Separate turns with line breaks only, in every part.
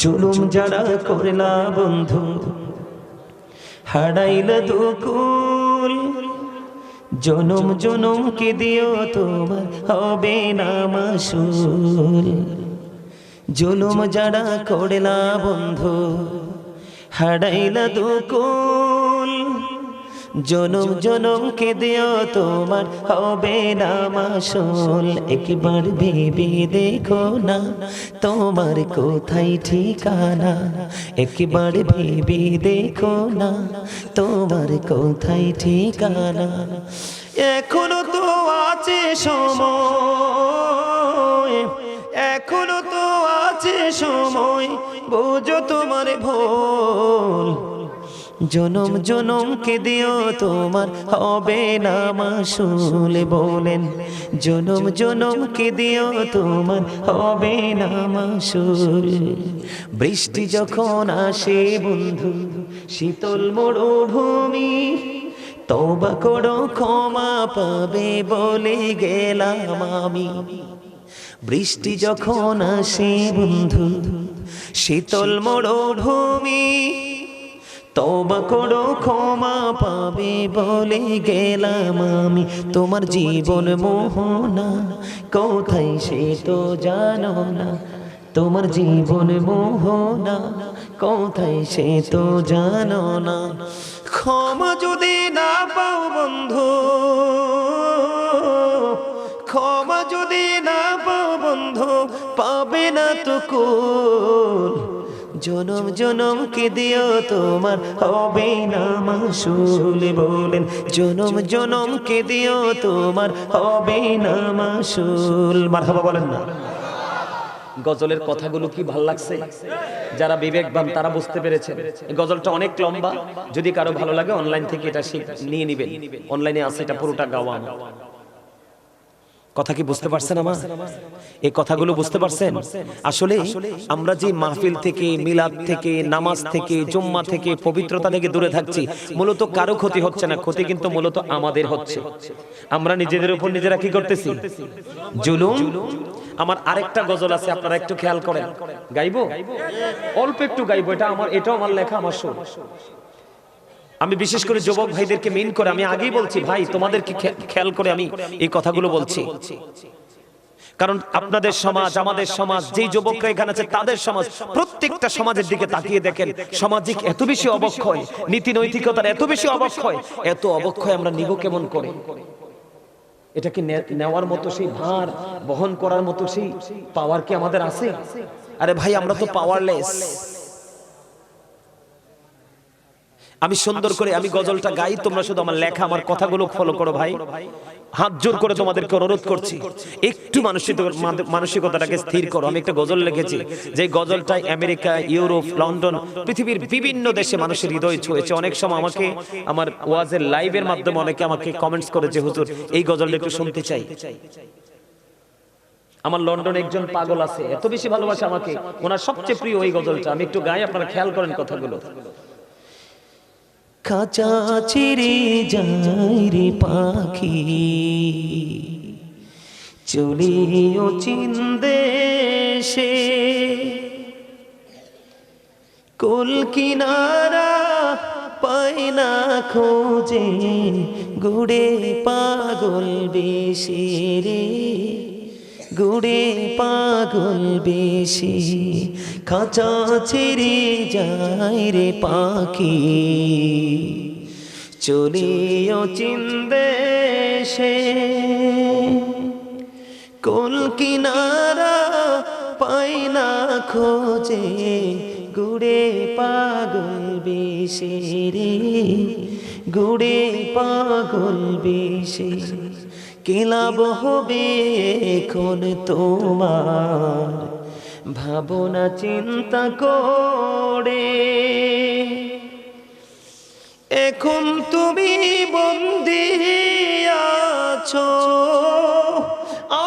জুলুম যারা করলা বন্ধু হারাইলা দুকুল, জনম জনম কে দিও তোমার হবে না মাসুল। জুলুম যারা করলা বন্ধু হারাইলা দুকুল, জনম জনম কে দিও তোমার হবে না মাসুল। একবার ভেবে দেখো না তোমার কোথায় ঠিকানা, একবার ভেবে দেখো না তোমার কোথায় ঠিকানা। এখনো তো আছে সময়, এখনো তো আছে সময়, বোঝো তোমার ভুল। জনম জনম কে দিও তোমার হবে না মাসুল। বলেন জনম জনম কে দিও তোমার হবে না মাসুল। বৃষ্টি যখন আসে বন্ধু শীতল মরুভূমি, তওবা করো ক্ষমা পাবে বলে গেলাম আমি। বৃষ্টি যখন আসে বন্ধু শীতল মরুভূমি, তওবা করো ক্ষমা পাবে বলে গেলাম আমি। তোমার জীবন মোহনা কোথায় সে তো জানো না, তোমার জীবন মোহনা কোথায় সে তো জানো না। ক্ষমা যদি না পাও বন্ধু, ক্ষমা যদি না পাও বন্ধু, পাবে না তো কুল। জনম জনম কে দিও তোমার হবে না মাসুল। বলেন জনম জনম কে দিও তোমার হবে না মাসুল। মারহাবা বলেন না। গজলের কথাগুলো কি ভাল লাগছে? যারা বিবেকবান তারা বুঝতে পেরেছেন। এই গজলটা অনেক লম্বা, যদি কারো ভালো লাগে অনলাইন থেকে এটা নিয়ে নেবেন, অনলাইনে আছে এটা পুরোটা গাওয়া। কথা কি বুঝতে পারছেন আমার? এই কথাগুলো বুঝতে পারছেন? আসলে আমরা যে মাহফিল থেকে, মিলাদ থেকে, নামাজ থেকে, জুম্মা থেকে, পবিত্রতা থেকে দূরে থাকছি, মূলত কারো ক্ষতি হচ্ছে না, ক্ষতি কিন্তু মূলত আমাদের হচ্ছে। আমরা নিজেদের উপর নিজেরা কি করতেছি? জুলুম। আমার আরেকটা গজল আছে, আপনারা একটু খেয়াল করেন। গাইবো? অল্প একটু গাইবো, এটা আমার, এটাও আমার লেখা, আমার সুর। আমি বিশেষ করে যুবক ভাইদেরকে মেইন করে আমি আগেই বলছি, ভাই তোমাদেরকে খেয়াল করে আমি এই কথাগুলো বলছি, কারণ আপনাদের সমাজ, আমাদের সমাজ, যেই যুবকরা এখানে আছে তাদের সমাজ, প্রত্যেকটা সমাজের দিকে তাকিয়ে দেখেন, সামাজিক এত বেশি অবক্ষয়, নীতি নৈতিকতার এত বেশি অবক্ষয়, এত অবক্ষয় আমরা নিব কেমন করে? এটা কি নেওয়ার মতো সেই ভার বহন করার মতো সেই পাওয়ার কি আমাদের আছে? আরে ভাই আমরা তো পাওয়ারলেস। আমি সুন্দর করে আমি গজলটা গাই, তোমরা শুধু আমার লেখা, আমার কথাগুলো ফলো করো ভাই। হাত জোর করে তোমাদেরকে অনুরোধ করছি, একটু মানসিকতাটাকে স্থির করো। আমি একটা গজল লিখেছি, যে গজলটা আমেরিকা, ইউরোপ, লন্ডন, পৃথিবীর বিভিন্ন দেশে মানুষের হৃদয় ছুঁয়েছে। অনেক সময় আমাকে আমার ওয়াজের লাইভের মাধ্যমে অনেকে আমাকে কমেন্টস করেছে, হুজুর এই গজলটা একটু শুনতে চাই। আমার লন্ডনে একজন পাগল আছে, এত বেশি ভালোবাসে আমাকে, ওনার সবচেয়ে প্রিয় এই গজলটা। আমি একটু গাই, আপনারা খেয়াল করেন কথাগুলো। খাঁচা ছেড়ে যায় রে পাখি, চলিও চিন দেশে, কুল কিনারা পায় না খোঁজে, গুড়ে পাগল বেশি রে, গুড়ে পাগল বেশি। খাঁচা ছেড়ে যায় রে পাখি, চলিও চিন দেশে, কুল কিনারা পায় না খোঁজে, গুড়ে পাগল বেশি রে, গুড়ে পাগল বেশি। কি লাভ হবে এখন তোমার ভাবনা চিন্তা করে, এখন তুমি বন্দী আছো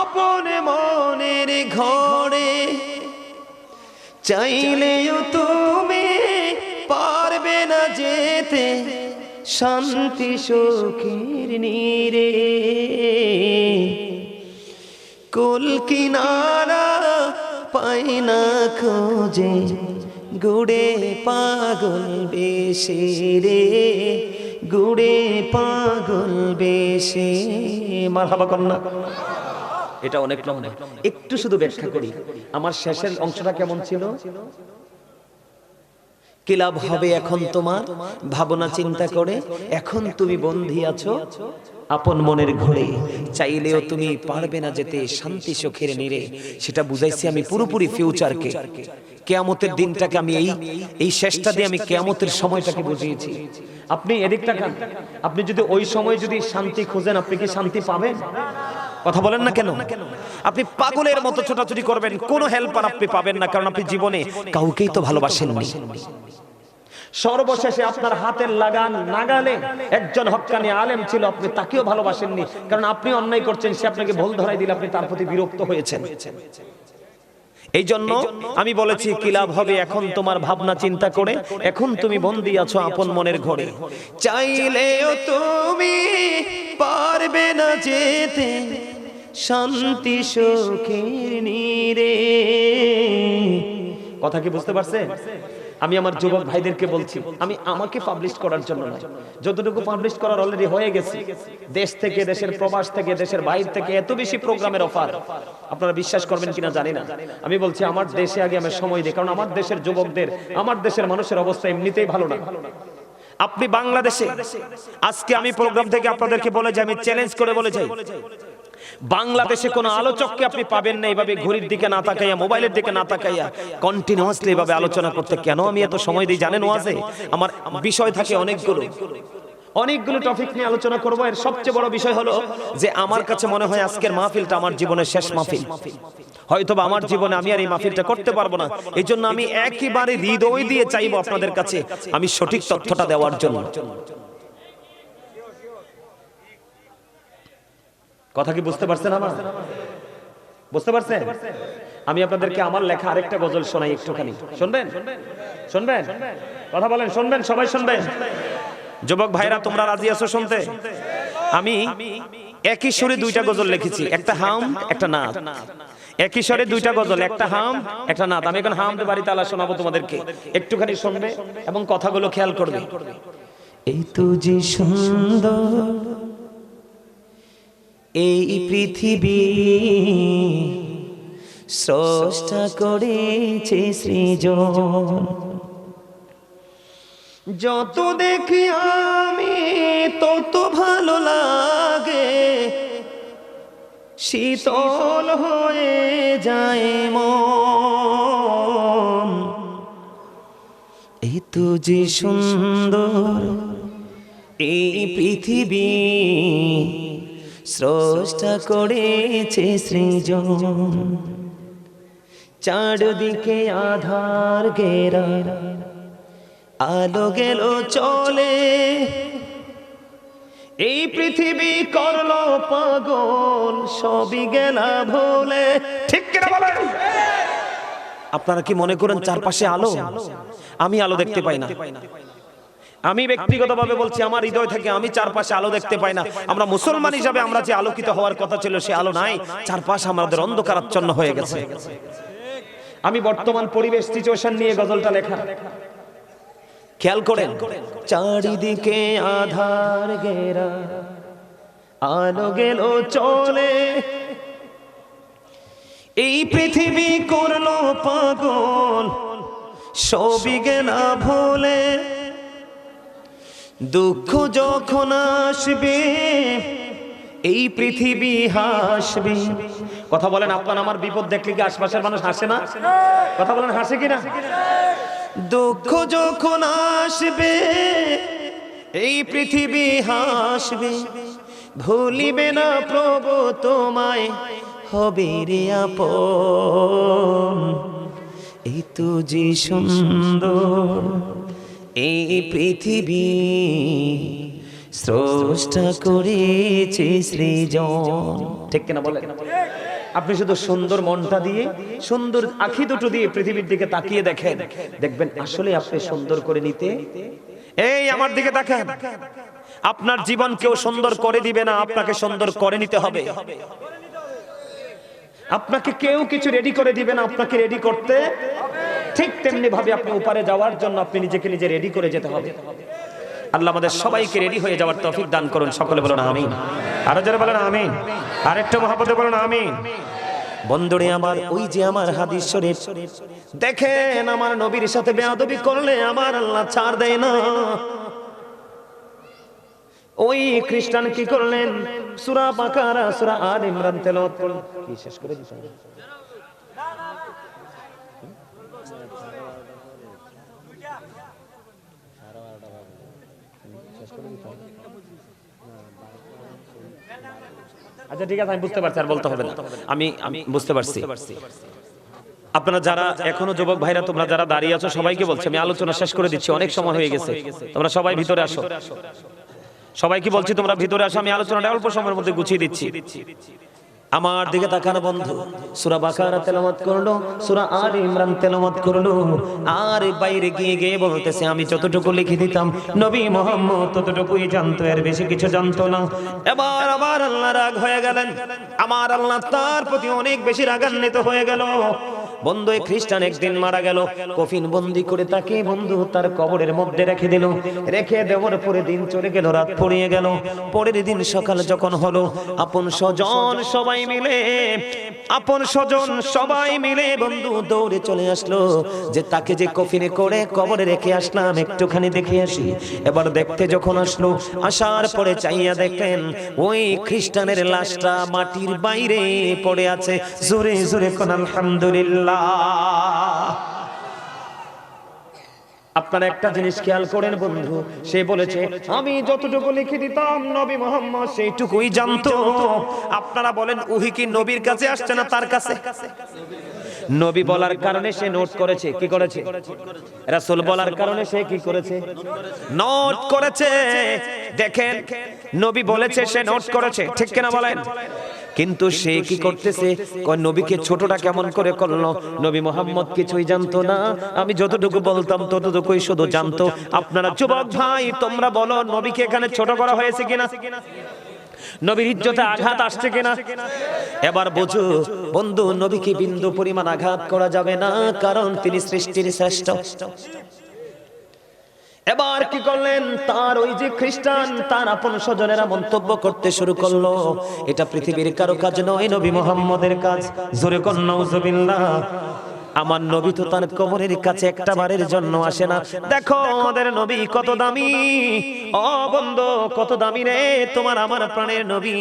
আপন মনের ঘরে, চাইলেও তুমি পারবে না যেতে শান্তি সুখের নীরে। কুল কিনারা পাই না খোঁজে, গুড়ে পাগল বেশে রে, গুড়ে পাগল বেশে। মারহাবা কন্যা। এটা অনেক লম্বা, একটু শুধু ব্যাখ্যা করি। আমার শেষের অংশটা কেমন ছিল? কি লাভ হবে এখন তোমার ভাবনা চিন্তা করে, এখন তুমি বন্দী আছো আপন মনের ঘরে, চাইলেও তুমি পারবে না যেতে শান্তি সুখের নীড়ে। সেটা বুঝাইছি আমি পুরোপুরি ফিউচারকে, কিয়ামতের দিনটাকে আমি এই শেষটা দিয়ে আমি কিয়ামতের সময়টাকে বুঝিয়েছি। আপনি এদিকটা খান, আপনি যদি ওই সময় যদি শান্তি খোঁজেন, আপনি কি শান্তি পাবেন? কথা বলেন না কেন? আপনি পাগলের মতো ছোটাছুটি করবেন, কোনো হেল্পার আপনি পাবেন না, কারণ আপনি জীবনে কাউকেই তো ভালোবাসেননি। সর্বশেষে আপনার হাতের লাগান নাগালে একজন হক্কানি আলেম ছিল, আপনি তাকেও ভালোবাসেননি, কারণ আপনি অন্যায় করছেন, সে আপনাকে ভুল ধরাই দিলে আপনি তার প্রতি বিরক্ত হয়েছেন। এই জন্য আমি বলেছি কি লাভ হবে এখন তোমার ভাবনা চিন্তা করে, এখন তুমি বন্দী আছো আপন মনের ঘরে, চাইলেও তুমি পারবে না যেতে শান্তি সুখের নীড়ে। কথা কি বুঝতে পারছেন? আমি আমার যুবক ভাইদেরকে বলছি, আমি আমাকে পাবলিশ করার জন্য না, যতটুকু পাবলিশ করার অলরেডি হয়ে গেছে। দেশ থেকে, দেশের প্রবাস থেকে, দেশের বাইরে থেকে এত বেশি প্রোগ্রামের অফার, আপনারা বিশ্বাস করবেন কিনা জানি না। আমি বলছি আমার দেশে আগে আমি সময় দিই, কারণ আমার দেশের যুবকদের, আমার দেশের মানুষের অবস্থা এমনিতেই ভালো না। আপনি বাংলাদেশে, আজকে আমি প্রোগ্রাম থেকে আপনাদেরকে বলে যাই, আমি চ্যালেঞ্জ করে বলে যাই, বাংলাদেশে কোন আলোচককে আপনি পাবেন না এইভাবে ঘড়ির দিকে না তাকাইয়া, মোবাইলের দিকে না তাকাইয়া কন্টিনিউয়াসলি এভাবে আলোচনা করতে। কেন আমি এত সময় দিই জানেন? ওয়াজে আমার বিষয় থাকে অনেকগুলো টপিক নিয়ে আলোচনা করব। এর সবচেয়ে বড় বিষয় হলো যে আমার কাছে মনে হয় আজকের মাহফিলটা আমার জীবনের শেষ মাহফিল, হয়তোবা আমার জীবনে আমি আর এই মাহফিলটা করতে পারবো না। এই জন্য আমি একেবারে হৃদয় দিয়ে চাইবো আপনাদের কাছে আমি সঠিক তথ্যটা দেওয়ার জন্য। কথা কি বুঝতে পারছেন? আমার বুঝতে পারছেন? আমি আপনাদেরকে আমার লেখা আরেকটা গজল শোনাই, একটুখানি শুনবেন? শুনবেন? কথা বলেন, শুনবেন? সবাই শুনবেন? যুবক ভাইরা তোমরা রাজি আছো শুনতে? আমি একই সুরে দুইটা গজল লিখেছি, একটা হাম একটা নাত। একই সুরে দুইটা গজল, একটা হাম একটা নাত। আমি এখন হাম বাড়িতে আলা শোনাবো তোমাদেরকে, একটুখানি শুনবে এবং কথাগুলো খেয়াল করবে। এই তো যে সুন্দর এই পৃথিবী স্রষ্টা করেছে সৃজন, যত দেখি আমি তত ভালো লাগে, শীতল হয়ে যায় মন। এই তো যে সুন্দর এই পৃথিবী স্রষ্টা করেছে সৃজন, চারদিকে আধার ঘেরা, আলো গেল চলে, এই পৃথিবী করলো পাগল, সবই গেলা ভুলে। ঠিক কিনা বলেন? আপনারা কি মনে করেন চারপাশে আলো? আমি আলো দেখতে পাই না। আমি ব্যক্তিগতভাবে বলছি, আমার হৃদয় থেকে আমি চারপাশে আলো দেখতে পাই না। আমরা মুসলমান হিসাবে আমরা যে আলোকিত হওয়ার কথা ছিল সে আলো নাই, চারপাশে আমাদের অন্ধকারাচ্ছন্ন হয়ে গেছে। আমি বর্তমান পরিবেশ সিচুয়েশন নিয়ে গজলটা লেখা, খেয়াল করেন। চারিদিকে আধার ঘেরা, আলো গেল চলে, এই পৃথিবী করলো পাগল, সবই গেলা ভুলে, দুঃখ যখন আসবে এই পৃথিবী হাসবে। কথা বলেন, আপনার আমার বিপদ দেখলে কি আশপাশের মানুষ হাসে না? কথা বলেন, হাসে কিনা? দুঃখ যখন আসবে এই পৃথিবী হাসবে, ভুলিবে না প্রভু তোমায়, হবে রে আপন। এই তো যে সুন্দর এই পৃথিবী স্রষ্টা করেছে সৃজন। ঠিক কিনা বলেন? আপনি শুধু সুন্দর মনটা দিয়ে, সুন্দর আঁখি দুটো দিয়ে পৃথিবীর দিকে তাকিয়ে দেখেন, দেখবেন আসলে আপনি সুন্দর করে নিতে। এই আমার দিকে তাকান, আপনার জীবন কেউ সুন্দর করে দিবে না, আপনাকে সুন্দর করে নিতে হবে। আপনাকে কেউ কিছু রেডি করে দিবে না, আপনাকে রেডি করতে ঠিক তেমনি ভাবে আপনি ওপারে যাওয়ার জন্য আপনি নিজেকে নিজে রেডি করে যেতে হবে। আল্লাহ আমাদের সবাইকে রেডি হয়ে যাওয়ার তৌফিক দান করুন। সকলে বলুন আমিন। আরো জোরে বলেন আমিন। আরেকটু মহব্বতে বলুন আমিন। বন্ধুরে আমার, ওই যে আমার হাদিস শরীফ দেখেন, আমার নবীর সাথে বেয়াদবি করলে আমার আল্লাহ ছাড় দেয় না। ওই খ্রিস্টান কি করলেন? সূরা বাকারা, সূরা আলে ইমরান তেলাওয়াত করলেন। কি শেষ করে দিছেন? আচ্ছা ঠিক আছে, আমি বুঝতে পারছি, আর বলতে হবে না। আমি বুঝতে পারছি। আপনারা যারা এখনো যুবক ভাইরা, তোমরা যারা দাঁড়িয়ে আছো, সবাইকে বলছি আমি আলোচনা শেষ করে দিচ্ছি, অনেক সময় হয়ে গেছে। তোমরা সবাই ভিতরে আসো। সবাইকে বলছি তোমরা ভিতরে আসো, আমি আলোচনাটা অল্প সময়ের মধ্যে গুছিয়ে দিচ্ছি। আমার দিকে তাকানো বন্ধু, সূরা বাকারা তেলাওয়াত করলো, সূরা আলে ইমরান তেলাওয়াত করলো, আর বাইরে গিয়ে বলতেছে আমি যতটুকু লিখে দিতাম নবী মুহাম্মদ ততটুকুই জানতো, এর বেশি কিছু জানতো না। এবার আবার আল্লাহ রাগ হয়ে গেলেন, আমার আল্লাহ তার প্রতি অনেক বেশি রাগান্বিত হয়ে গেল। বন্ধু, এই খ্রিস্টান একদিন মারা গেল, কফিন বন্দি করে তাকে বন্ধু তার কবরের মধ্যে রেখে দিল। রেখে দেওয়ার পরে দিন চলে গেল, রাত পড়িয়ে গেল। পরের দিন সকাল যখন হলো, আপন স্বজন সবাই মিলে বন্ধু দৌড়ে চলে আসলো যে তাকে যে কফিনে করে কবরে রেখে আসলাম একটুখানি দেখে আসি। এবার দেখতে যখন আসলো, আসার পরে চাইয়া দেখেন ওই খ্রিস্টানের লাশটা মাটির বাইরে পড়ে আছে। জোরে জোরে কোন আলহামদুলিল্লাহ। আপনারা একটা জিনিস খেয়াল করেন বন্ধু, সে বলেছে আমি যতটুকু লিখে দিতাম নবী মুহাম্মদ সেইটুকুই জানতো। আপনারা বলেন ওহী কি নবীর কাছে আসছে না তার কাছে? নবী বলার কারণে সে নোট করেছে। কি করেছে? রাসূল বলার কারণে সে কি করেছে? নোট করেছে। দেখেন, নবী বলেছে, সে নোট করেছে, ঠিক কিনা বলেন? কিন্তু সে কি করতেছে? নবীকে ছোটটা কেমন করে করলো? নবী মুহাম্মদ কিছুই জানতো না, আমি যতটুকু বলতাম ততটুকুই শুধু জানতো। আপনারা যুবক ভাই, তোমরা বলো নবীকে এখানে ছোট করা হয়েছে কিনা? নবীর ইজ্জতে আঘাত আসছে কিনা? এবার বুঝো বন্ধু, নবীকে বিন্দু পরিমাণ আঘাত করা যাবে না, কারণ তিনি সৃষ্টির শ্রেষ্ঠ। এবার কি করলেন? তার ওই যে খ্রিস্টান, তার আপন স্বজনেরা মন্তব্য করতে শুরু করলো, এটা পৃথিবীর কারো কাজ নয়, নবী মুহাম্মদের কাজ। জোরে কোন নাউজুবিল্লাহ। আমার নবী তো তার কবরের কাছে একটা বারের জন্য আসে না। দেখো আমাদের নবী কত দামি। ও বন্ধু, কত দামি রে তোমার আমার প্রাণের নবী।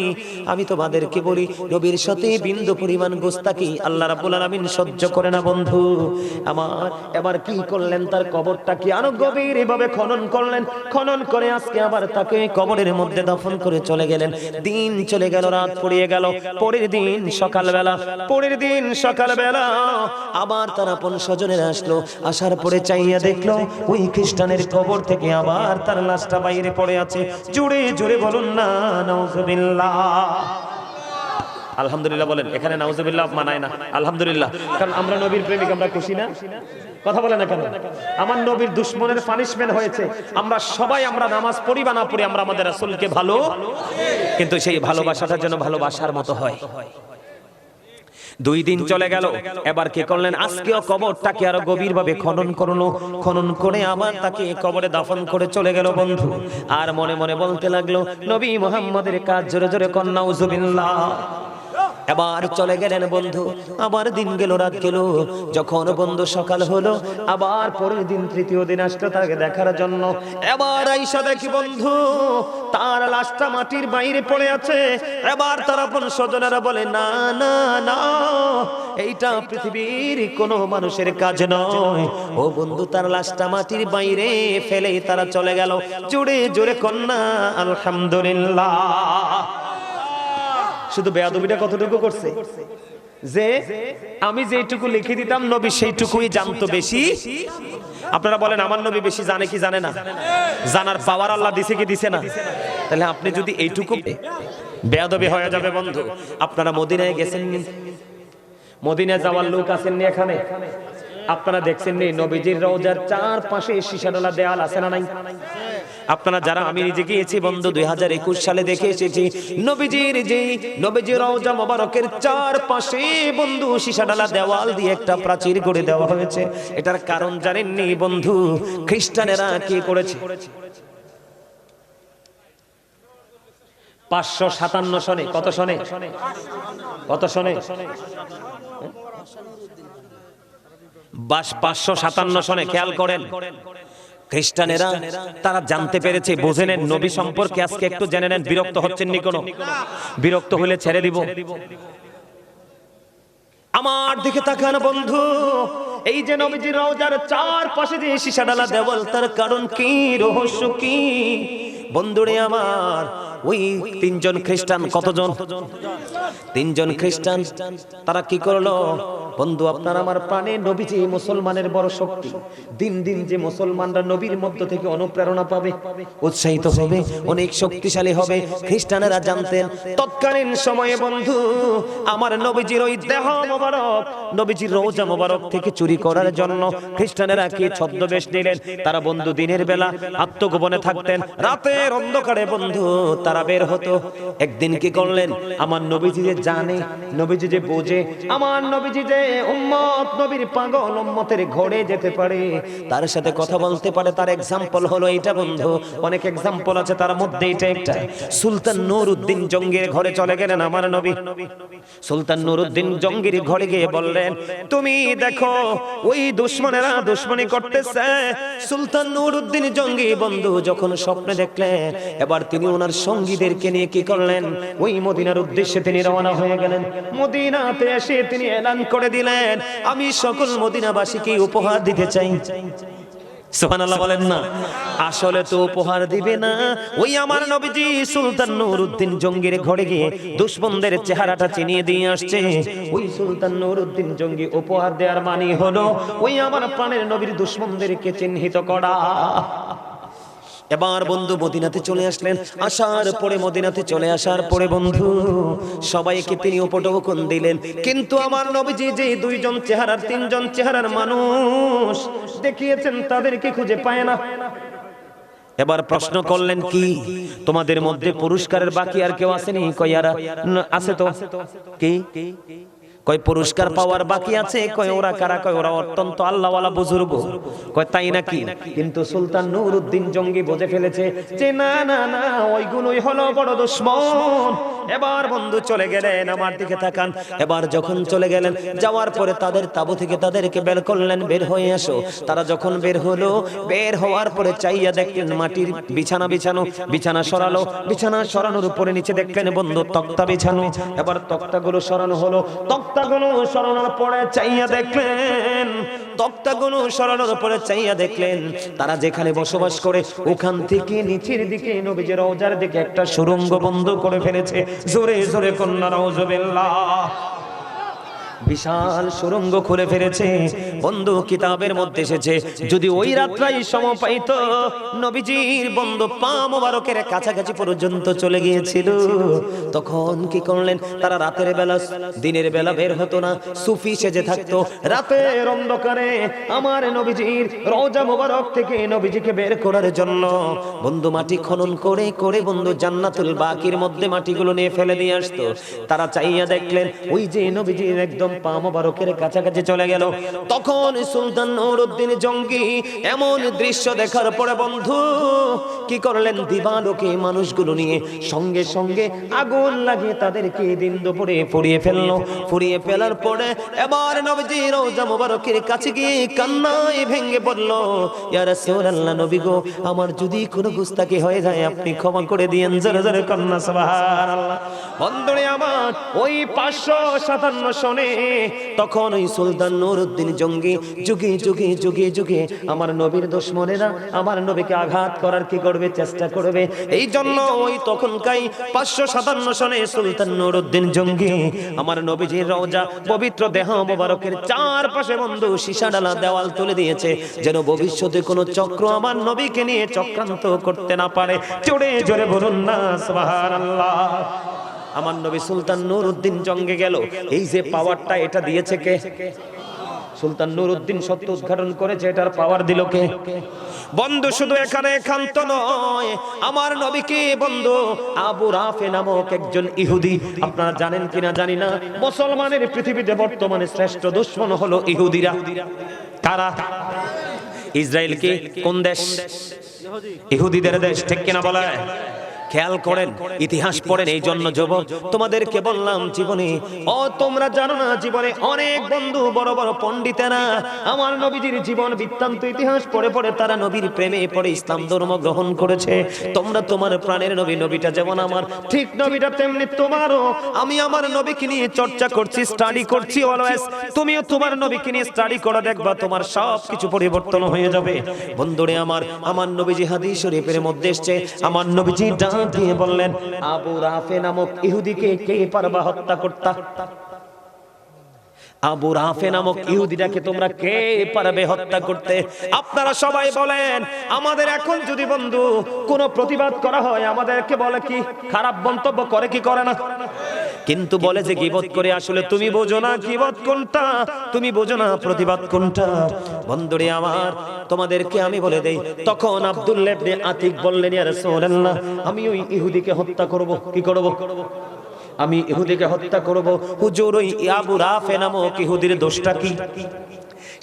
আমি তোমাদেরকে বলি, নবীর সাথে বিন্দু পরিমাণ গোস্তাকি আল্লাহ রাব্বুল আলামিন সহ্য করে না বন্ধু আমার। এবার কি করলেন? তার কবরটা কি আরো গভীর ভাবে খনন করলেন। খনন করে আজকে আবার তাকে কবরের মধ্যে দাফন করে চলে গেলেন। দিন চলে গেল, রাত পড়িয়ে গেল। পরের দিন সকালবেলা আবার তার আপন স্বজনেরা আসলো। আসার পরে চাইয়া দেখলো ওই খ্রিস্টানের কবর থেকে আবার তার লাশটা বাইরে পড়ে আছে। জোরে জোরে বলুন না নাউজুবিল্লাহ। আলহামদুলিল্লাহ বলেন। এখানে নাউজুবিল্লাহ মানায় না, আলহামদুলিল্লাহ। কারণ আমরা নবীর প্রেমিক, আমরা খুশি না? কথা বলে না কেন? আমার নবীর দুশমনের পানিশমেন্ট হয়েছে। আমরা সবাই, আমরা নামাজ পড়ি বা না পড়ি, আমরা আমাদের রাসূলকে ভালো, কিন্তু সেই ভালোবাসাটা যেন ভালোবাসার মতো হয়। 2 দিন চলে গেল। এবার কি করলেন? আজকেও কবরটাকে আরো গভীরভাবে খনন করলো। খনন করে আবার তাকে কবরে দাফন করে চলে গেল বন্ধু। আর মনে মনে বলতে লাগলো নবী মুহাম্মদের কাজ। জোরে জোরে কোন নাউজুবিল্লাহ। এবার চলে গেলেন বন্ধু। আবার দিন গেল, রাত গেল। যখন বন্ধু সকাল হলো, আবার পরের দিন তৃতীয় দিন আসলো তাকে দেখার জন্য। এবার আইসা দেখি বন্ধু তার লাশটা মাটির বাইরে পড়ে আছে। এবার তার আপন স্বজনেরা বলে না না না, এইটা পৃথিবীর কোনো মানুষের কাজ নয়। ও বন্ধু, তার লাশটা মাটির বাইরে ফেলে তারা চলে গেল। জোরে জোরে কন্যা আলহামদুলিল্লাহ। শুধু বেয়াদবিটা কতটুকু করছে? যে আমি যেটুকু লিখে দিতাম নবী সেইটুকুই জানতো বেশি। আপনারা বলেন আমার নবী বেশি জানে কি জানে না? জানার পাওয়ার আল্লাহ দিছে কি দিছে না? তাহলে আপনি যদি এইটুকু, বেয়াদবি হয়ে যাবে বন্ধু। আপনারা মদিনায় গেছেন, মদিনায় যাওয়ার লোক আছেন নি এখানে? আপনারা দেখছেন নি নবীজির রওজার চারপাশে শিশাডালা দেয়াল আছে না নাই? আপনারা যারা, আমি নিজে গিয়েছি বন্ধু 2021 সালে দেখে এসেছি, নবীজির রওজা মোবারকের চারপাশে বন্ধু সীসাডালা দেওয়াল দিয়ে একটা প্রাচীর গড়ে দেওয়া হয়েছে। এটার কারণ জানেননি বন্ধু? খ্রিস্টানেরা কি করেছে? 557 সনে, কত সনে? কত সনে? 557 সনে। খেয়াল করেন, খ্রিস্টানেরা তারা জানতে পেরেছে, বুঝে নেন নবী সম্পর্কে আজকে একটু জেনে নেন। বিরক্ত হচ্ছেন নি কোনো? বিরক্ত হলে ছেড়ে দিব। আমার দিকে তাকান বন্ধু, এই যে নবীজির রওজার চারপাশে যে সীসাডালা দেওয়াল, তার কারণ কি, রহস্য কি বন্ধুরে আমার? ওই তিনজন খ্রিস্টান, কতজন? তিনজন খ্রিস্টান, তারা কি করলো বন্ধু? আপনার আমার প্রাণে নবীজি মুসলমানের বড় শক্তি। দিন দিন যে মুসলমানরা নবীর মধ্য থেকে অনুপ্রেরণা পাবে, উৎসাহিত হবে, অনেক শক্তিশালী হবে। খ্রিস্টানেরা জানতেন তৎকালীন সময়ে বন্ধু আমার নবীজির ওই দেহ মোবারক, নবীজির রওজা মোবারক থেকে চুরি করার জন্য খ্রিস্টানেরা কি ছদ্মবেশ নিলেন? তারা বন্ধু দিনের বেলা আত্মগোপনে থাকতেন, রাতের অন্ধকারে বন্ধু তারা বের হতো। একদিন কি করলেন? আমার নবীজি যে জানে, নবীজি যে বোঝে, আমার নবীজি যে উম্মত, নবীর পাগল উম্মতের ঘরে যেতে পারে, তার সাথে কথা বলতে পারে, তার এক্সাম্পল হলো এইটা বন্ধু। অনেক এক্সাম্পল আছে, তার মধ্যে এটা একটা। সুলতান নূরউদ্দিন জঙ্গির ঘরে চলে গেলেন আমার নবী। সুলতান নূরউদ্দিন জঙ্গির ঘরে গিয়ে বললেন, তুমি দেখো ওই দুশমনেরা দুশমনি করতেছে। সুলতান নূরউদ্দিন জঙ্গি বন্ধু যখন স্বপ্নে দেখলেন, এবার তিনি ওনার সঙ্গীদেরকে নিয়ে কি করলেন? ওই মদিনার উদ্দেশ্যে তিনি রওনা হয়ে গেলেন। মদিনাতে এসে তিনি এলান করে দিলেন, আমি সকল মদিনাবাসীকে উপহার দিতে চাই। সুবহানাল্লাহ বলেন না? আসলে তো উপহার দিবে না, ওই আমার নবীজি সুলতান নূরউদ্দিন জঙ্গির ঘরে গিয়ে দুশমনদের চেহারাটা চিনিয়ে দিয়ে আসছে। ওই সুলতান নূরউদ্দিন জঙ্গি উপহার দেওয়ার মানে হলো ওই আমার প্রাণের নবীর দুশমনদেরকে চিহ্নিত করা। এবার বন্ধু মদিনাতে চলে আসলেন। আসার পরে, মদিনাতে চলে আসার পরে বন্ধু সবাইকে তিনি উপঢৌকন দিলেন। কিন্তু আমার নবীজি যে দুইজন চেহারার, তিনজন চেহারার মানুষ দেখিয়েছেন, তাদেরকে খুঁজে পায় না। এবার প্রশ্ন করলেন, কি তোমাদের মধ্যে পুরস্কারের বাকি আর কেউ আসেনি? কই আর আছে তো। কি কয় পুরস্কার পাওয়ার বাকি আছে? কয় ওরা কারা? কয় ওরা অত্যন্ত আল্লাহওয়ালা বুজুর্গ। কয় তাই নাকি? কিন্তু সুলতান নূরউদ্দিন জঙ্গি বুঝে ফেলেছে যে না না না, ওইগুলোই হলো বড় দুশমন। এবার বন্ধু চলে গেলেন, আমার দিকে তাকান। এবার যখন চলে গেলেন, যাওয়ার পরে তাদের তাবু থেকে তাদেরকে বের করলেন, বের হয়ে আসো। তারা যখন বের হলো, বের হওয়ার পরে চাইয়া দেখলেন মাটির বিছানা বিছানো, বিছানা সরালো, বিছানা সরানোর উপরে নিচে দেখলেন বন্ধু তক্তা বিছানো। এবার তক্তাগুলো সরানো হলো, তক্তাগুলো সরানোর পরে চাইয়া দেখলেন, তক্তাগুলো সরানোর পরে চাইয়া দেখলেন তারা যেখানে বসবাস করে ওখান থেকে নিচের দিকে নবীজির রওজার দিকে একটা সুড়ঙ্গ বন্ধ করে ফেলেছে। জোরে জোরে কন্যা নাউজুবিল্লাহ। বিশাল সুড়ঙ্গ খুলে ফেলেছে বন্ধু। কিতাবের মধ্যে এসেছে যদি ওই রাত্রাই সম পাইতো, নবীজির বন্ধু পা মোবারকের কাছাকাছি পর্যন্ত চলে গিয়েছিল। তখন কি করলেন তারা? রাতের বেলা, দিনের বেলা বের হতো না, সুফি সেজে থাকতো। রাতের অন্ধকারে আমার নবীজির রওজা মোবারক থেকে নবীজিকে বের করার জন্য বন্ধু মাটি খনন করে করে বন্ধু জান্নাতুল বাকির মধ্যে মাটিগুলো নিয়ে ফেলে দিয়ে আসতো। তারা চাইয়া দেখলেন ওই যে নবীজির একদম পা মোবারকের কাছাকাছি চলে গেল। তখন সুলতান নূরউদ্দিন জঙ্গি এমন দৃশ্য দেখার পরে বন্ধু কি করলেন? দিবালোকে মানুষগুলো নিয়ে সঙ্গে সঙ্গে আগুন লাগিয়ে তাদেরকে দিন দুপুরে পুড়িয়ে ফেললো। পুড়িয়ে ফেলার পরে এবার নবীজির রওজা মোবারকের কাছে গিয়ে কান্নায় ভেঙে পড়ল, ইয়া রাসূলুল্লাহ, নবী গো, আমার যদি কোনো গুস্তাখি হয়ে যায় আপনি ক্ষমা করে দিয়েন। জোরে জোরে কন্যা সুবহানাল্লাহ। বন্ধুরে আমার ওই 557 সনে তখন ওই সুলতান নূরউদ্দিন জঙ্গি যুগে যুগে যুগে যুগে আমার নবীর দুশমনেরা আমার নবীকে আঘাত করার কি করবে? চেষ্টা করবে। এই জন্য ওই তখনকাই 557 সনে সুলতান নূরউদ্দিন জঙ্গি আমার নবীজির রওজা পবিত্র দেহ মোবারকের চারপাশে বন্ধু সীসাডালা দেওয়াল তুলে দিয়েছে, যেন ভবিষ্যতে কোনো চক্র আমার নবীকে নিয়ে চক্রান্ত করতে না পারে। জোরে জোরে বলুন না সুবহানাল্লাহ। আমার নবী সুলতান নূরউদ্দিন জঙ্গে গেল। এই যে পাওয়ারটা এটা দিয়েছে কে? সুলতান নুরউদ্দিন সত্য উদ্ঘাটন করেছে, এটার পাওয়ার দিল কে? বন্ধু শুধু এখানে ক্ষান্ত নয়, আমার নবীকে বন্ধু আবু রাফে নামক একজন ইহুদি, আপনারা জানেন কিনা জানি না, মুসলমানের পৃথিবীতে বর্তমানে শ্রেষ্ঠ দুশমন হলো ইহুদিরা। কারা? ইসরায়েল কি কোন দেশ? ইহুদিদের দেশ, ঠিক কিনা বলে? খেয়াল করেন, ইতিহাস পড়েন। এই জন্য যুবক তোমাদেরকে বললাম, জীবনে তোমরা জানো না, জীবনে অনেক বন্ধু বড় বড় পণ্ডিতেরা আমার নবীজির জীবন বৃত্তান্ত ইতিহাস পড়ে পড়ে তারা নবীর প্রেমে পড়ে ইসলাম ধর্ম গ্রহণ করেছে। তোমরা তোমার প্রাণের নবী, নবীটা যেমন আমার, ঠিক নবীটা তেমনি তোমারও। আমি আমার নবীকে নিয়ে চর্চা করছি, স্টাডি করছি অলওয়েজ। তুমিও তোমার নবীকে নিয়ে স্টাডি করে দেখবা, তোমার সব কিছু পরিবর্তন হয়ে যাবে। বন্ধুরে আমার নবীজি হাদিস শরীফের মধ্যে এসেছে, আমার নবীজি দিয়ে বললেন, আবু রাফে নামক ইহুদিকে কে পারবা হত্যা করতে? আবু রাফে নামক ইহুদিটাকে তোমরা কে পারবে হত্যা করতে? আপনারা সবাই বলেন। আমাদের এখন যদি বন্ধু কোনো প্রতিবাদ করা হয়, আমাদেরকে বলে কি, খারাপ মন্তব্য করে কি করে না? কিন্তু বলে যে গীবত করে। আসলে তুমি বোঝো না গীবত কোনটা, তুমি বোঝো না প্রতিবাদ কোনটা। বন্ধুরে আমার, তোমাদেরকে আমি বলে দেই, তখন আব্দুল্লাহ ইবনে আতিক বললেন, ইয়া রাসূলুল্লাহ, আমি ওই ইহুদিকে হত্যা করব। কি করব? আমি ইহুদিকে হত্যা করব। হুজুর, ওই আবু রাফে নামক ইহুদির দোষটা কি?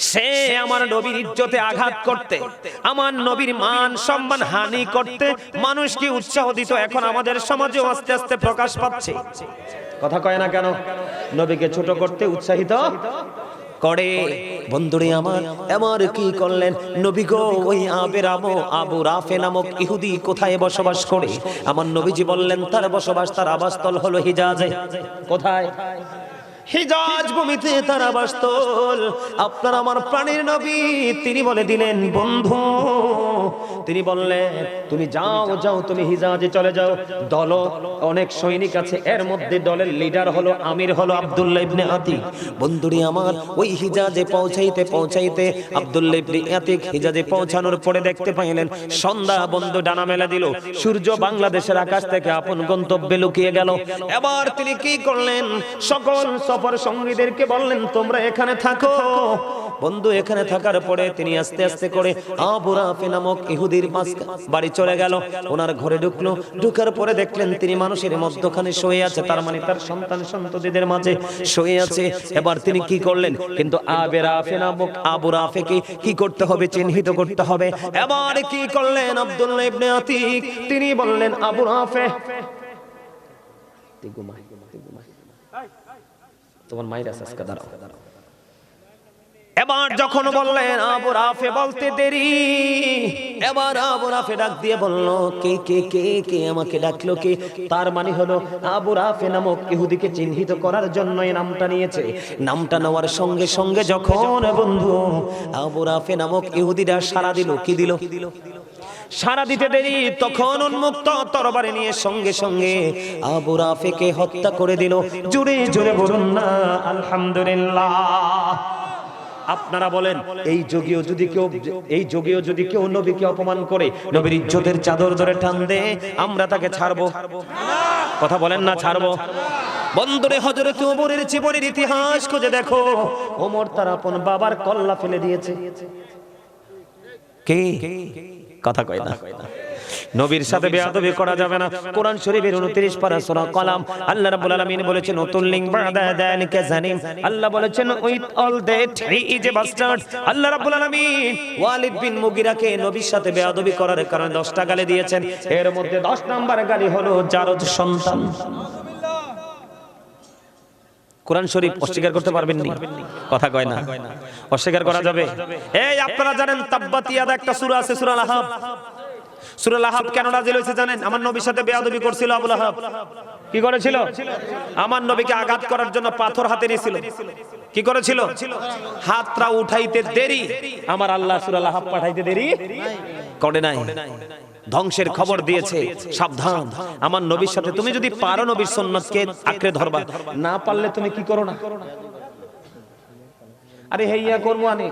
সে আমার নবীর ইজ্জতে আঘাত করতে, আমার নবীর মান সম্মান হানি করতে মানুষকে উৎসাহ দিত। এখন আমাদের সমাজেও আস্তে আস্তে প্রকাশ পাচ্ছে। কথা কয় না কেন? নবীকে ছোট করতে উৎসাহিত করে। বন্ধুরে আমার কি করলেন নবী গো? ওই আবু রাফে নামক ইহুদি কোথায় বসবাস করে? আমার নবীজি বললেন, তার বসবাস, তার আবাসস্থল হলো হিজাজে। কোথায়? হিজাজ ভূমিতে তার আবাসস্থল। আপনার আমার প্রাণের নবী তিনি বলে দিলেন, বন্ধু, তিনি বললেন, তুমি যাও, তুমি হিজাজে চলে যাও। দল অনেক সৈনিক আছে, এর মধ্যে দলের লিডার হলো, আমির হলো আব্দুল্লাহ ইবনে আতিক। বন্ধুরে আমার, ওই হিজাজে পৌঁছাইতে আব্দুল্লাহ ইবনে আতিক হিজাজে পৌঁছানোর পরে দেখতে পাইলেন সন্ধ্যা বন্ধু ডানা মেলে দিল, সূর্য বাংলাদেশের আকাশ থেকে আপন গন্তব্যে লুকিয়ে গেল। এবার তিনি কি করলেন? সকল সফর সঙ্গীদেরকে বললেন, তোমরা এখানে থাকো। বন্ধু এখানে থাকার পরে তিনি আস্তে আস্তে করে আবু রাফে নামক ইহুদির বাড়ি চলে গেল। ওনার ঘরে ঢুকলো, ঢুকার পরে দেখলেন তিনি মানুষের মধ্যখানে শুয়ে আছে, তার মানে তার সন্তান সন্ততিদের মাঝে শুয়ে আছে। এবার তিনি কি করলেন? কিন্তু আবু রাফেকে কি করতে হবে? চিহ্নিত করতে হবে। এবার কি করলেন? আব্দুল্লাহ ইবনে আতিক তিনি বললেন, আবু রাফে, তোমার মায়ের আজকে দাঁড়াও। এবার যখন বললেন, আবু রাফে বলতে দেরি। এবার আবু রাফে ডাক দিয়ে বলল, কে কে কে কে আমাকে ডাকলো কে? তার মানে হলো আবু রাফে নামক ইহুদিকে চিহ্নিত করার জন্য এই নামটা নিয়েছে। নামটা নেওয়ার সঙ্গে সঙ্গে যখন বন্ধু আবু রাফে নামক ইহুদিরা সাড়া দিল, কি দিল? সারা দিতে দেরি, তখন উন্মুক্ত তরবারি নিয়ে সঙ্গে সঙ্গে আবু রাফেকে হত্যা করে দিল। জোরে জোরে বলুন না আলহামদুলিল্লাহ। আপনারা বলেন, এই যুগেও যদি কেউ নবীকে অপমান করে, নবীর ইজ্জতের চাদর ধরে টান দে, আমরা তাকে ছাড়বো? কথা বলেন না, ছাড়বো? বন্ধুরে, হযরত ওমরের জীবনের ইতিহাস খুঁজে দেখো। ওমর তার আপন বাবার কল্লা ফেলে দিয়েছে। কে? কথা কয় না। নবীর সাথে বেয়াদবি করা যাবে না। কোরআন শরীফের 29 পারা সূরা কলাম, আল্লাহ রাব্বুল আলামিন বলেছেন, উতুল্লিং বাদা যালিকা জানিম। আল্লাহ বলেছেন, with all that he is a bastard. আল্লাহ রাব্বুল আলামিন ওয়ালিদ বিন মুগিরাকে নবীর সাথে বেয়াদবি করার কারণে 10টা গালি দিয়েছেন। এর মধ্যে 10 নাম্বার গালি হলো জারদ সন্তান। কোরআন শরীফ অস্বীকার করতে পারবেন নি? কথা কয় না। অস্বীকার করা যাবে? এই আপনারা জানেন তাব্বাত ইয়াদা একটা সূরা আছে, সূরা লাহাব। সূরা লাহাব কেন নাযিল হয়েছে জানেন? আমার নবীর সাথে বেয়াদবি করছিল আবু লাহাব। কি করেছিল? আমার নবীকে আঘাত করার জন্য পাথর হাতে নিয়েছিল। কি করেছিল? হাতটা উঠাইতে দেরি, আমার আল্লাহ সূরা লাহাব পাঠাইতে দেরি করে নাই। ধ্বংসের খবর দিয়েছে, সাবধান। আমার নবীর সাথে তুমি যদি পারো নবীর সুন্নাতকে আঁকড়ে ধরবা, না পারলে তুমি কি করো না? আরে হেইয়া করবো আনে।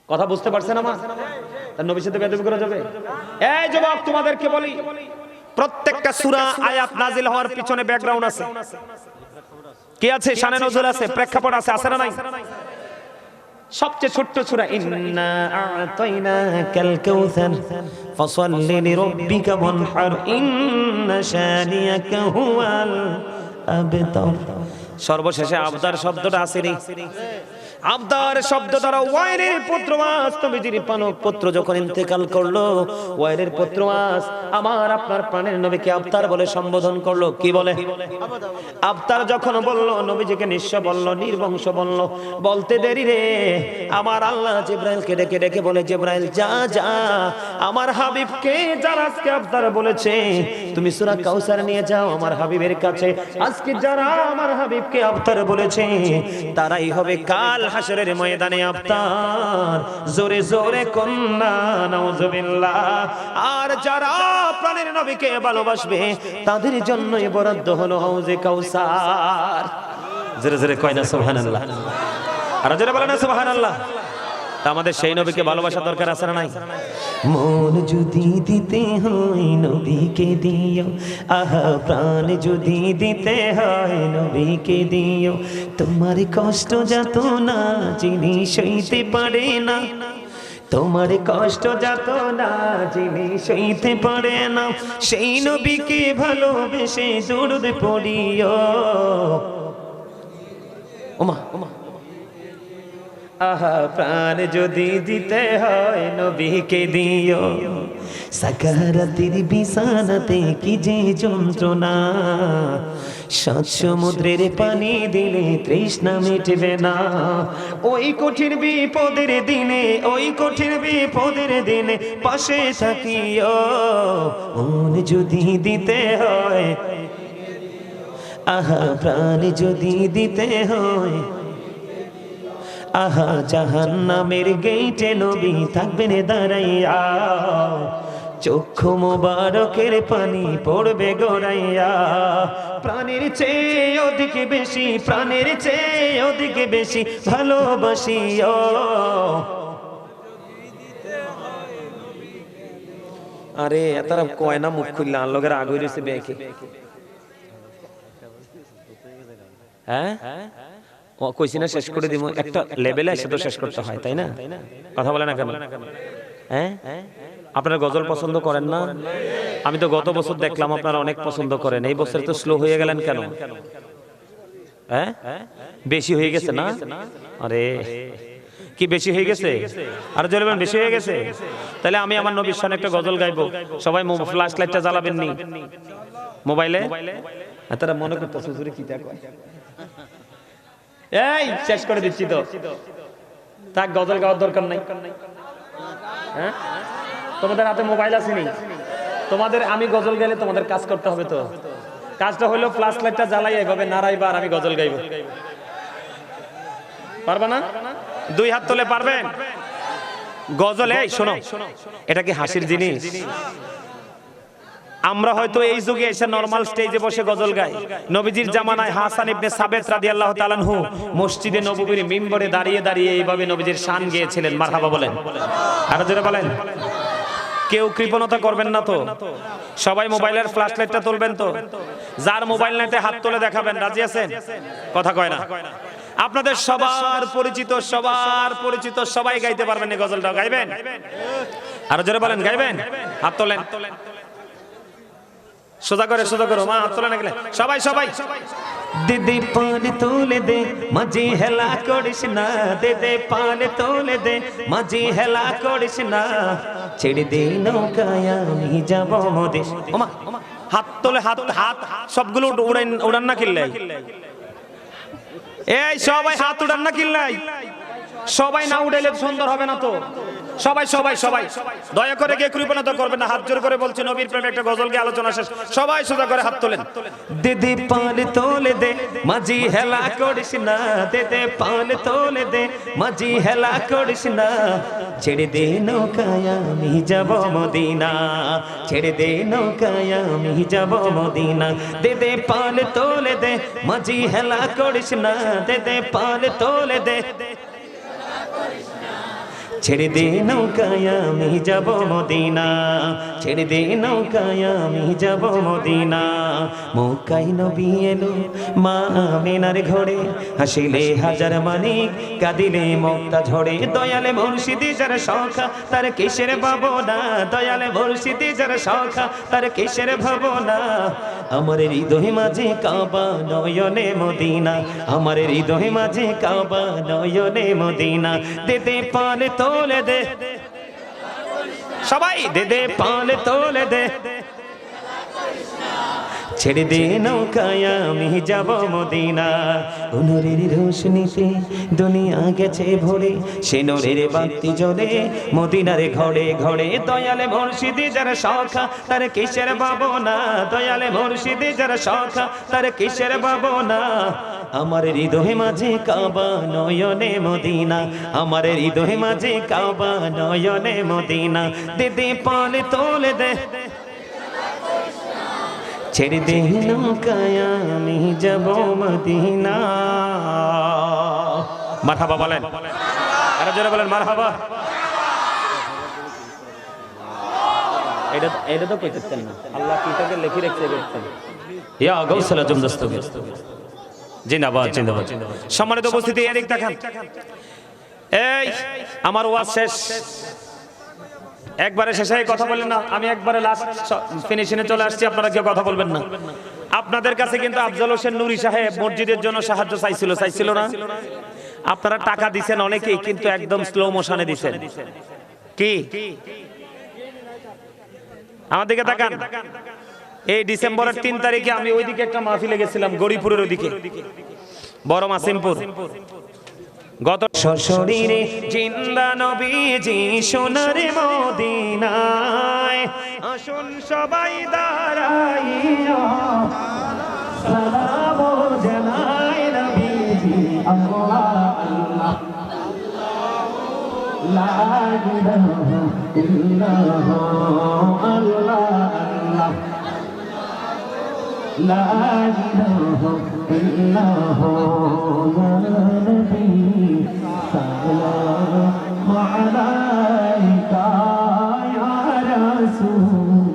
কথা বুঝতে পারছেন আমার? তার নবীর সাথে বেয়াদবি করা যাবে? এই যুবক, তোমাদেরকে বলি, প্রত্যেকটা সূরা আয়াত নাজিল হওয়ার পিছনে ব্যাকগ্রাউন্ড আছে। কি আছে, শানে নজুল আছে, প্রেক্ষাপট আছে, আছে না নাই? সবচেয়ে ছোট্ট সূরা ইন্না আ'তাইনাকাল কাউসার ফাসাল্লি লিরাব্বিকা ওয়ানহার ইন্না শানিয়াকা হুয়াল আবতার। সর্বশেষে আবতার শব্দটা আসেনি। আবদার শব্দ দ্বারা ওয়াইরের পুত্র ওয়াস, নবীজির পালক পুত্র যখন ইন্তেকাল করলো, ওয়াইরের পুত্র ওয়াস আমার আপনার প্রাণের নবীকে আবতার বলে সম্বোধন করলো। কি বলে? আবতার যখন বলল, নবীজিকে নিঃস্ব বলল, নির্বংশ বলল। বলতে দেরি রে, আমার আল্লাহ জিবরাইলকে ডেকে ডেকে বলে, জিবরাইল যা যা, আমার হাবিবকে যারা আজকে আবতার বলেছে তুমি সূরা কাউসার নিয়ে যাও আমার হাবিবের কাছে। আজকে যারা আমার হাবিবকে আবতার বলেছে তারাই হবে কাল হাসরের ময়দানে আবতার। জোরে জোরে কন্না নাউজুবিল্লাহ। আর যারা প্রাণের নবীকে ভালোবাসবে তাদের জন্যই বরাদ্দ হলো হাউজে কাউসার। জোরে জোরে কয় না সুবহানাল্লাহ? আর জোরে বলেন না সুবহানাল্লাহ? তা আমাদের সেই নবীকে ভালোবাসা দরকার আছে না নাই? মন যদি দিতে হয় নবীকে দিও, আহা প্রাণ যদি দিতে হয় নবীকে দিও। তোমার কষ্ট যত না যিনি সইতে পারে না, তোমার কষ্ট যত না যিনি সইতে পারে না, সেই নবীকে ভালোবেসে দরুদ পড়িও। ওমা ওমা, আহা প্রাণ যদি দিতে হয় নবীকে দিও। সাকারাতের বিছানাতে কি যে যন্ত্রণা, সাত সমুদ্রের পানি দিলে তৃষ্ণা মিটবে না। ওই কঠিন বিপদের দিনে, ওই কঠিন বিপদের দিনে পাশে থাকিও। মন যদি দিতে হয়, আহা প্রাণ যদি দিতে হয়, আহা জাহান্নামের গেইটে নবী থাকবেন দাঁড়াইয়া। চক্ষু মোবারকের পানি পড়বে গড়াইয়া। প্রাণের চেয়ে অধিক বেশি, প্রাণের চেয়ে অধিক বেশি ভালোবাসিও। আরে এতারা কয়না মুখ খুললে আনলোকের আগ হইছে বেকে। হ্যাঁ কইছি না শেষ করে দিব, একটা লেভেলে এসে তো শেষ করতে হয়, তাই না? কথা বলে না কেন? হ্যাঁ আপনারা গজল পছন্দ করেন না? আমি তো গত বছর দেখলাম আপনারা অনেক পছন্দ করেন, এই বছর তো স্লো হয়ে গেলেন কেন? হ্যাঁ বেশি হয়ে গেছে না? আরে কি বেশি হয়ে গেছে? আর জলবেন বেশি হয়ে গেছে? তাহলে আমি আমার নবীর শানে একটা গজল গাইবো। সবাই ফ্ল্যাশ লাইটটা জ্বালাবেন নি মোবাইলে? তারা মনে করতেছে হুজুরে কি তা কয়। এই শেষ করে দিচ্ছি তো, থাক গজল গাওয়ার দরকার নাই। হ্যাঁ তোমাদের হাতে মোবাইল আছে নি? তোমাদের আমি গজল গাইলে তোমাদের কাজ করতে হবে। তো কাজটা হলো ফ্ল্যাশ লাইটটা জ্বালাই এভাবে নাড়াইবা আর আমি গজল গাইবো। পারবা না? দুই হাত তোলে পারবেন? গজল এই শোনো, এটা কি হাসির জিনিস? আমরা হয়তো এই যুগে এসে নরমাল স্টেজে বসে গজল গাই। নবীজির জামানায় হাসান ইবনে সাবেত রাদিয়াল্লাহু তাআলা আনহু মসজিদে নববীর মিম্বরে দাঁড়িয়ে দাঁড়িয়ে এইভাবে নবীজির শান গেয়েছিলেন। মারহাবা বলেন, আর জোরে বলেন। কেউ কৃপণতা করবেন না তো? সবাই মোবাইলের ফ্ল্যাশ লাইটটা তুলবেন তো? যার মোবাইল লাইটে হাত তুলে দেখাবেন। রাজি আছেন? কথা কয় না। আপনাদের সবার পরিচিত, সবার পরিচিত সবাই গাইতে পারবেন এই গজলটা, গাইবেন? আর জোরে বলেন, গাইবেন? হাত তোলেন, সোজা করে সোজা করো, মা হাত তোলে না গেলে সবাই সবাই। দিদি পান তুলে দে মাঝি হেলা করিস না, দিদি পান তুলে দে মাঝি হেলা করিস না, ছেড়ে দে নৌকায় আমি যাব মোদেশ। ওমা হাত তোলে, হাত হাত সবগুলো উড়ান না কিল্লাই। এই সবাই হাত উড়ান না কিল্লাই। সবাই না উড়াইলে সুন্দর হবে না তো। সবাই সবাই সবাই দয়া করে কে কৃপণতা করবেন না, হাত জোর করে বলছি। নবীর প্রেমে একটা গজল গে আলোচনা শেষ। সবাই সোজা করে হাত তোলেন। দিদি পান তোলে দে মাঝি হেলা করিস না, দিদি পান তোলে দে মাঝি হেলা করিস না, ছেড়ে দে নৌকায় আমি যাব মদিনা, ছেড়ে দে নৌকায় আমি যাব মদিনা। দিদি পান তোলে দে মাঝি হেলা করিস না, দিদি পান তোলে দে, ছেড়ে দে নৌকায় আমি যাব মদিনা, ছেড়ে দে নৌকায় আমি যাব মদিনা। মক্কায় নবী এলো মা আমিনার ঘরে, হাসিলে হাজার মানিক কাঁদিলে মুক্তা ঝরে। দয়ালে মুর্শিদি যার সখা তার কিসের ভাবনা, দয়ালে মুর্শিদি যার সখা তার কিসের ভাবনা। আমার হৃদয় মাঝে কাবা নয়নে মদিনা, আমার হৃদয় মাঝে কাবা নয়নে মদিনা। দে দে পাল তোলে দে সবাই, দে দে পাল তোলে দে, ছেড়ে দে নৌকায় আমি যাব মদিনা। নূরের রোশনীতে দুনিয়া গেছে ভরে, সে নূরের বাতি জ্বলে মদিনার ঘরে ঘরে। দয়ালে মুর্শিদি যার সখা তার কিসের ভাবনা, দয়ালে মুর্শিদি যার সখা তার কিসের ভাবনা। আমার হৃদয় মাঝে কাবা নয়নে মদিনা, আমার হৃদয় মাঝে কাবা নয়নে মদিনা। দে দে পাল তোলে দে, ছেড়ে দে নৌকায় আমি যাব মদিনা। মারহাবা বলেন, আরো জোরে বলেন মারহাবা। এটা তো কইতেছেন না, আল্লাহ কিতাবে লিখে রেখে গেছেন। ইয়া গাউসুল আজম দস্তগীর জিন্দাবাদ জিন্দাবাদ। সম্মানিত উপস্থিতি এদিক দেখান। এই আমার ওয়াজ শেষ, একবারে শেষে কথা বলেন না, আমি একবারে লাস্ট ফিনিশিংয়ে চলে আসছি, আপনারা কেউ কথা বলবেন না। আপনাদের কাছে কিন্তু আফজাল হোসেন নুরি সাহেব মসজিদের জন্য সাহায্য চাইছিল না? আপনারা টাকা দিবেন অনেকেই, কিন্তু একদম স্লো মোশনে দিবেন। কি আমার দিকে তাকান। এই ডিসেম্বরের 3 তারিখে আমি ওইদিকে একটা মাহফিলে গেছিলাম, গরিপুরের ওইদিকে, বড় মাসিমপুর। গত সশরীরে জিন্দা নবীজি সোনার মদিনায়, আসুন সবাই দাঁড়াইয়া সালাম জানাই নবীজি। আল্লাহ আল্লাহ লা ইলাহা ইল্লাল্লাহ, আল্লাহ আল্লাহ লা ইলাহা ইল্লাল্লাহ। ইয়া নবী সালাম আলাইকা ইয়া রাসূল,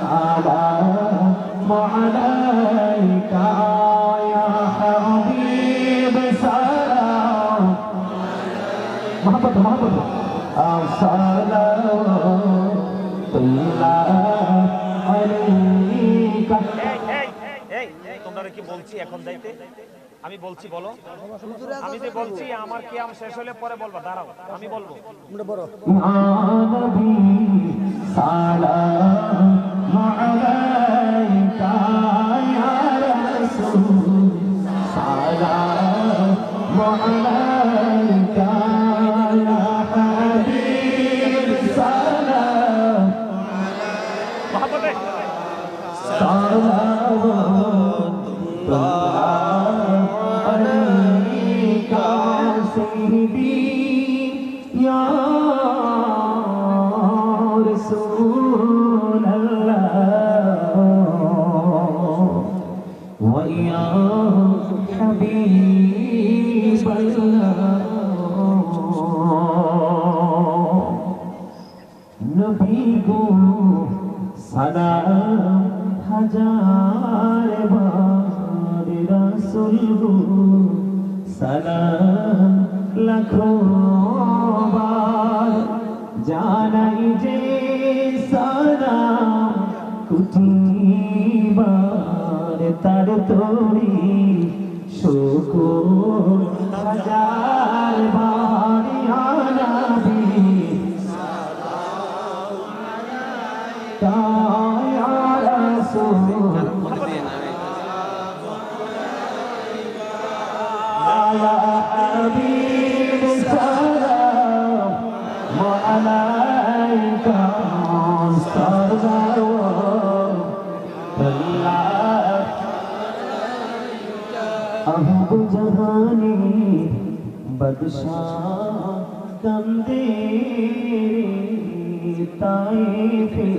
সালাম আলাইকা ইয়া হাবিব, সালাম মোহাম্মদ মোহাম্মদ সালাতুল্লাহ আলাইকা। তোমরা কি বলছি এখন যাইতে? আমি বলছি বলো, আমি যে বলছি আমার কিয়াম শেষ হলে পরে বলবা, দাঁড়াও আমি বলবো। নবী সালাম আলাইকা ইয়া রাসূল, সালাম আলাইকা ইয়া হাবিব, সালাম মোহাম্মদ সালাম হাজার বার রাসূল গো, সালাম লাখো বার জানাই যে সালাম কোটি বার তার তোরি শুকর হাজার বার। ইয়া নবী আবু জাহানি বাদশাহ কান্দে তাইফে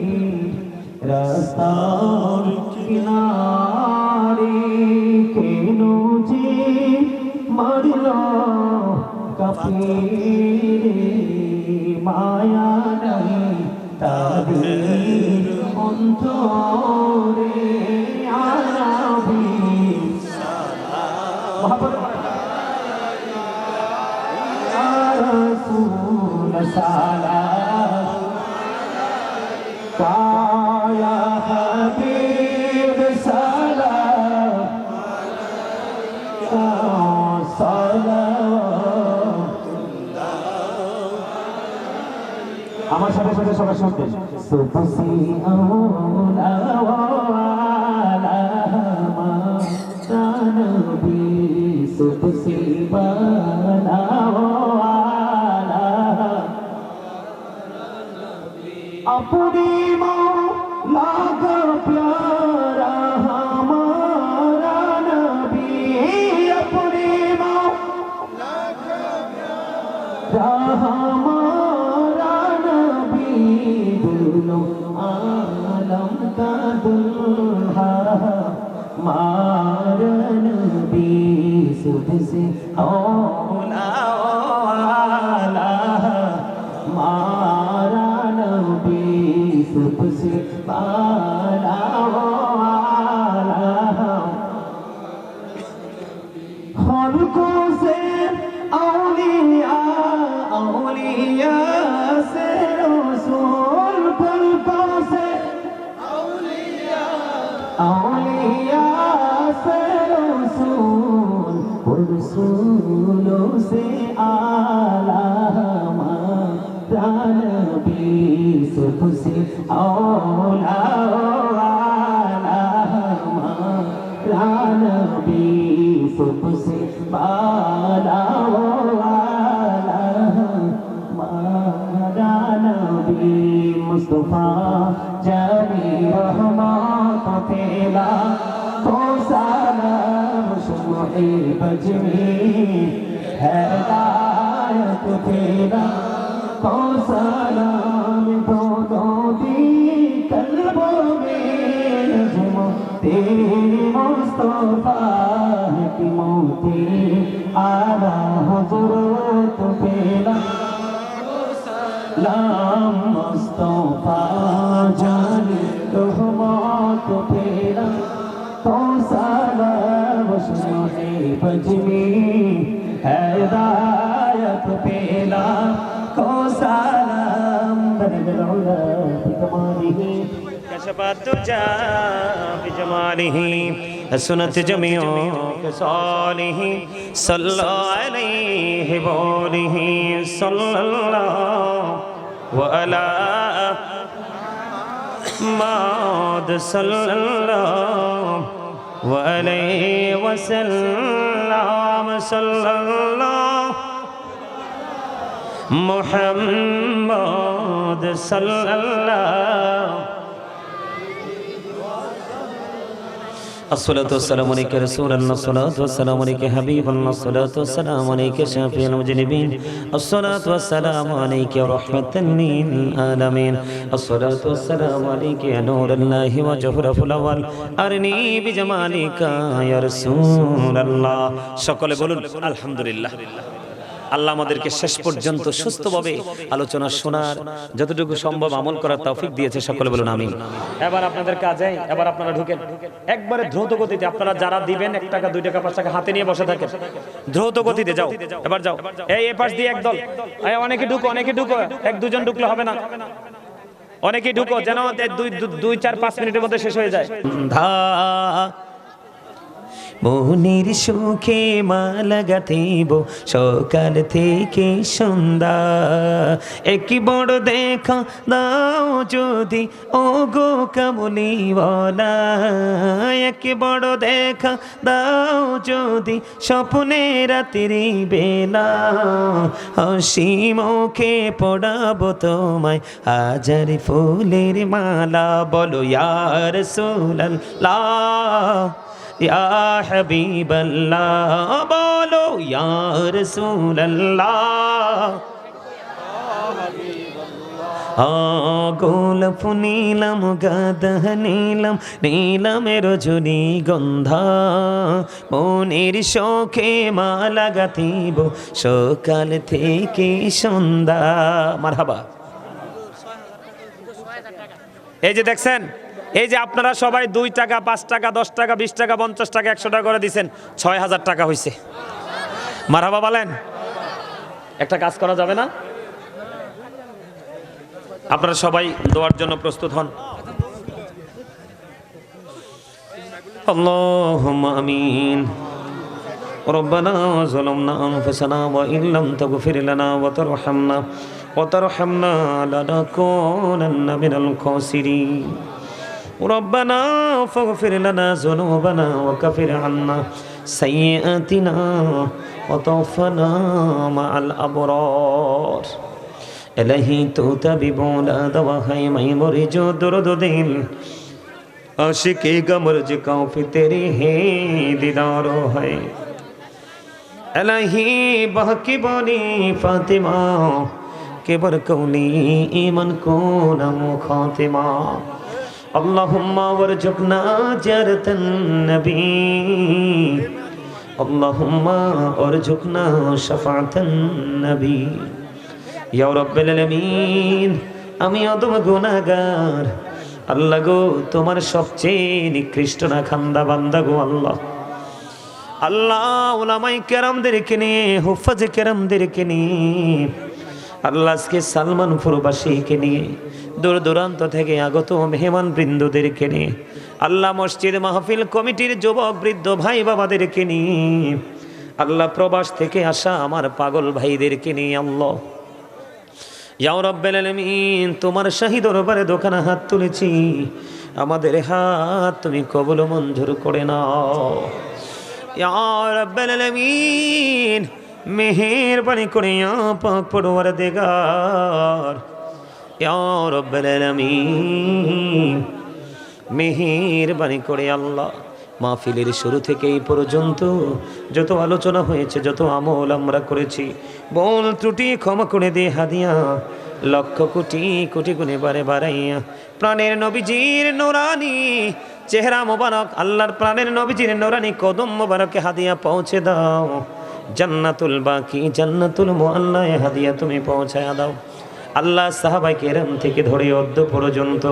রাস্তার কিনারে, কেন যে মারল কাফিরে
মায়া নাই তাদের অন্তরে আনাবি রাসূল সালাম কায়া হাবিব সালাম আমার সাথে সাথে সবাই শুনতেন সুবসি আওলা ওয়ালা নবী সুবসি বালা ওয়ালা अपनी मौला का प्यारा हमारा नबी अपनी मौला का प्यारा हमारा नबी दोनों आलम का दुल्हा हमारा नबी सबसे औला वाला हमारा नबी सबसे बाला वाला खल्कों से औलिया औलिया से रसूल खल्कों से औलिया औलिया से रसूल रसूलों से आला नबी सबसे औला वाला हमारा नबी सबसे बाला वाला हमारा नबी मुस्तफा जानी रहमत तेरा को सलाम शुमाए बजमी हिदायत तेरा को सलाम दोनों दी कल्बों में नज़्मते मुस्तफा की मोती आला हज़रत पेला सलाम मुस्तफा जाने रहमत पेला तो सलाम शुमाए बजमी हिदायत पेला को सलाम बरगल उला बिकमालिह
कशफत तुजा बिजमालिह सुनत जमियो कसालिह सल्लल्लाहु अलैहि वआलिह सल्लल्लाहु अला मद सल्लल्लाहु अलैहि वसल्लम सल्लल्लाहु मुहम्मद सल्लल्लाहु अस्सलातु वस्सलामु अलैका रसूलल्लाह अस्सलातु वस्सलामु अलैका हबीबल्लाह अस्सलातु वस्सलामु अलैका शाफिउल मुजनिबीन अस्सलातु वस्सलामु अलैका रहमतल लिल आलामीन अस्सलातु वस्सलामु अलैका या नूरुल्लाहि व जहराफुल अव्वल अरनी बिजमालिका या रसूलल्लाह সকলে বলুন আলহামদুলিল্লাহ আল্লাহ আমাদেরকে শেষ পর্যন্ত সুস্থভাবে আলোচনা শোনার যতটুকু সম্ভব আমল করার তৌফিক দিয়েছে সকলে বলুন আমিন এবার আপনাদের কাজে এবার আপনারা ঢুকেন একবারে দ্রুত গতিতে আপনারা যারা দিবেন 1 টাকা 2 টাকা 5 টাকা হাতে নিয়ে বসে থাকেন দ্রুত গতিতে যাও এবার যাও এই পাশ দিয়ে একদল অনেকে ঢুকো এক দুজন ঢুকলে হবে না অনেকে ঢুকো যেন 2 4 5 মিনিটের মধ্যে শেষ হয়ে যায় মনের সুখে মা লাগাতেব সকাল থেকে সন্ধ্যা এক বড় দেখা দাও যদি ও গো কামলিওয়ালা এক বড় দেখা দাও যদি স্বপ্নে রাত্রি বেলা হাসি মুখে পড়াবো তোমায় হাজার ফুলের মালা বলো ইয়া রাসূলুল্লাহ या हबीब अल्लाह बोलो या रसूल अल्लाह গোলাপ নীলাম গাদা নীলাম নীলামের রজনী গন্ধা মনের শোকে মালা গাঁথিব সকাল থেকে সন্ধ্যা। মারহাবা। এই যে দেখছেন, এই যে আপনারা সবাই 2 টাকা 5 টাকা 10 টাকা 20 টাকা 50 টাকা 100 টাকা করে দিচ্ছেন, 6000 টাকা হয়েছে। মারহাবা বলেন। একটা কাজ করা যাবে না? আপনারা সবাই দোয়ার জন্য প্রস্তুত হন। আল্লাহুম্মা আমিন। রব্বানা যালামনা আনফুসানা ওয়া ইল্লাম তাগফির লানা ওয়া তারহামনা লানাকুনান্না মিনাল খাসিরিন। রব্বানা ফাগফির লানা যুনুবানা ওয়া কাফির আন্না সাইয়্যাতিনা ওয়া তাওফানা মা'আল আবরার। इलाही तो तभी बोला दवा है मैं मोरी जो दर्द दिल आशिकी गमर्ज काफी तेरी है दीदार है। इलाही बहकी बोली फातिमा के बरकौली ईमान को नमो खातिमा। अल्लाहुम्मा वरजुकना जरतन नबी अल्लाहुम्मा वरजुकना शफाअतन नबी। ইয়া রাব্বাল আলামিন, আমি অদম গুনাহগার আল্লাহ গো, তোমার সবচেয়ে নিকৃষ্ট না খান্দা বান্দা গো আল্লাহ। আল্লাহ উলামায়ে কেরামদেরকে নিয়ে, হুফাজে কেরামদেরকে নিয়ে, আল্লাহ আজকে সালমান প্রবাসীকে নিয়ে, দূর দূরান্ত থেকে আগত মেহমান বৃন্দদেরকে নিয়ে, আল্লাহ মসজিদ মাহফিল কমিটির যুবক বৃদ্ধ ভাই বাবাদেরকে নিয়ে, আল্লাহ প্রবাস থেকে আসা আমার পাগল ভাইদেরকে নিয়ে, আল্লাহ ইয়া রাব্বাল আলামিন, তোমার শাহী দরবারে দোকানে হাত তুলেছি, আমাদের হাত তুমি কবুল মঞ্জুর করে নাও। ইয়া রাব্বাল আলামিন, মেহেরবানি করে ইয়া পাক পরওয়ারদিগার, ইয়া রাব্বাল আলামিন, মেহেরবানি করে আল্লাহ মাহফিলের শুরু থেকে এই পর্যন্ত যত আলোচনা হয়েছে, যত আমল আমরা করেছি, ভুল ত্রুটি ক্ষমা করে দে হাদিয়া লক্ষ কোটি কোটি গুণে বারে বাড়াইয়া প্রাণের নবীজির নূরানি চেহারা মোবারক, আল্লাহর প্রাণের নবীজির নূরানি কদম মোবারকে হাদিয়া পৌঁছে দাও। জান্নাতুল বাকি জান্নাতুল মুআল্লায় হাদিয়া তুমি পৌঁছায়া দাও। আল্লাহ সাহাবায়ে কেরাম থেকে ধরে অদ্য পর্যন্ত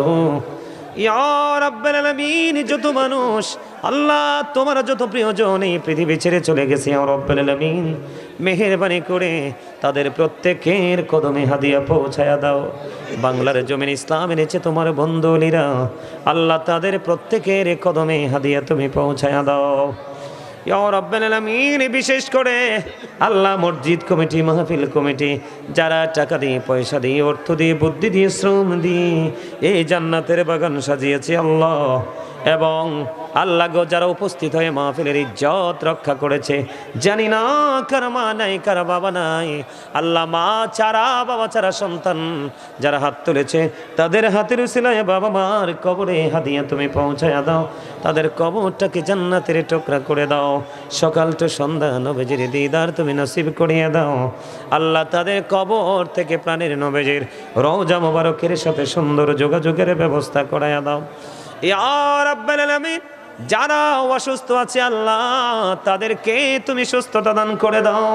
ইয়া রাব্বাল আলামিন, যত মানুষ আল্লাহ তোমার যত প্রিয়জন এই পৃথিবী ছেড়ে চলে গেছে, ইয়া রাব্বাল আলামিন মেহেরবানি করে তাদের প্রত্যেকের কদমে হাদিয়া পৌঁছায়া দাও। বাংলার জমিন ইসলাম এনেছে তোমার বন্ধুরা, আল্লাহ তাদের প্রত্যেকের কদমে হাদিয়া তুমি পৌঁছায়া দাও। ইয়া রাব্বাল আলামিন, বিশেষ করে আল্লাহ মসজিদ কমিটি মাহফিল কমিটি যারা টাকা দিয়ে পয়সা দিয়ে অর্থ দিয়ে বুদ্ধি দিয়ে শ্রম দিয়ে এই জান্নাতের বাগান সাজিয়েছে আল্লাহ, এবং আল্লাহ গো যারা উপস্থিত হয়ে মাহফিলের ইজ্জত রক্ষা করেছে, জানি না কার মা নাই কার বাবা নাই, আল্লাহ মা ছাড়া বাবা ছাড়া সন্তান যারা হাত তুলেছে তাদের হাতের উসিলায় বাবা মার কবরে হাদিয়া তুমি পৌঁছায়া দাও, তাদের কবরটাকে জান্নাতের টুকরা করে দাও। সকাল তো সন্ধ্যা নবীজির দিদার তুমি নসিব করিয়ে দাও আল্লাহ, তাদের কবর থেকে প্রাণের নবীজির রওজা মোবারকের সাথে সুন্দর যোগাযোগের ব্যবস্থা করায়া দাও। ইয়া রাব্বাল আলামিন, যারা অসুস্থ আছে আল্লাহ তাদেরকে তুমি সুস্থতা দান করে দাও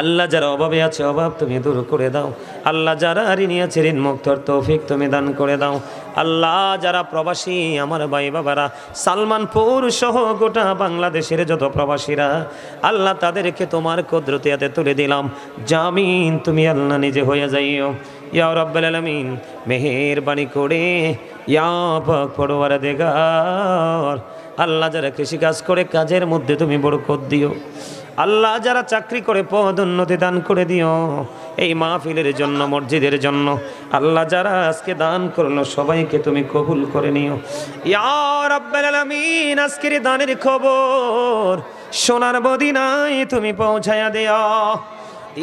আল্লাহ, যারা অভাবে আছে অভাব তুমি দূর করে দাও আল্লাহ, যারা ঋণী আছে ঋণ মুক্তর তৌফিক তুমি দান করে দাও আল্লাহ, যারা প্রবাসী আমার ভাই বাবারা সালমানপুর সহ গোটা বাংলাদেশের যত প্রবাসীরা আল্লাহ তাদেরকে তোমার কুদরতে হাতে তুলে দিলাম, জামিন তুমি আল্লাহ নিজে হয়ে যাইও। ইয়া রাব্বাল আলামিন, মেহেরবানি করে ইয়া পাক পরওয়ারদিগার আল্লাহ, যারা কৃষিকাজ করে কাজের মধ্যে তুমি বরকত দিও আল্লাহ, যারা চাকরি করে পদোন্নতি দান করে দিও এই মাহফিলের জন্য মসজিদের জন্য আল্লাহ, যারা আজকে দান করলো সবাইকে তুমি কবুল করে নিও। ইয়া রাব্বাল আলামিন, আজকের দানের খবর সোনার মদিনায় তুমি পৌঁছায়া দিও।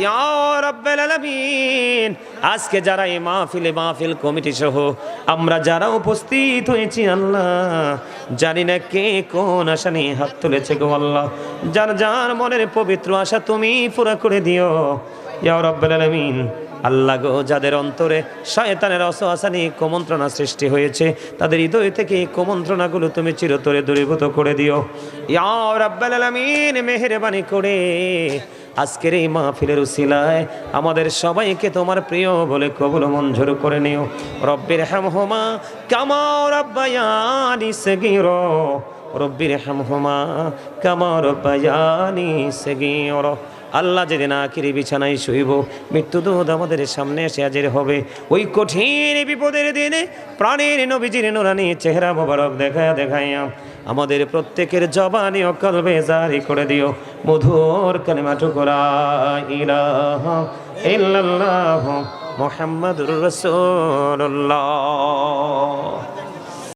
ইয়া রাব্বাল আলামিন, আজকে যারা এই মাহফিল কমিটি সহ আমরা যারা উপস্থিত হয়েছি আল্লাহ, জানি না কে কোন আশা নিয়ে হাত তুলেছে গো আল্লাহ, যার যার মনের পবিত্র আশা তুমি পুরা করে দিও। ইয়া রাব্বাল আলামিন, আল্লাহ গো, যাদের অন্তরে শয়তানের অসওয়াসানি কুমন্ত্রণা সৃষ্টি হয়েছে, তাদের হৃদয় থেকে এই কুমন্ত্রণাগুলো তুমি চিরতরে দূরীভূত করে দিও ইয়া রাব্বাল আলামিন। মেহেরবানি করে আজকের এই মাহফিলের উসিলায় আমাদের সবাইকে তোমার প্রিয় বলে কবুল মঞ্জুর করে নিও। রব্বির হামহুমা কামা রাব্বায়ানি সগীরা, রব্বির হামহুমা কামা রাব্বায়ানি সগীরা। আল্লাহ যেদিন আখিরি বিছানায় শুইব, মৃত্যুদূত আমাদের সামনে এসে হাজির হবে, ওই কঠিন বিপদের দিনে প্রাণের নবীজির নুরানি চেহারা মোবারক দেখায়া দেখাইয়া আমাদের প্রত্যেকের জবানি ও কলবে জারি করে দিও মধুর কালিমাটুকু লা ইলাহা ইল্লাল্লাহ মুহাম্মাদুর রাসূলুল্লাহ।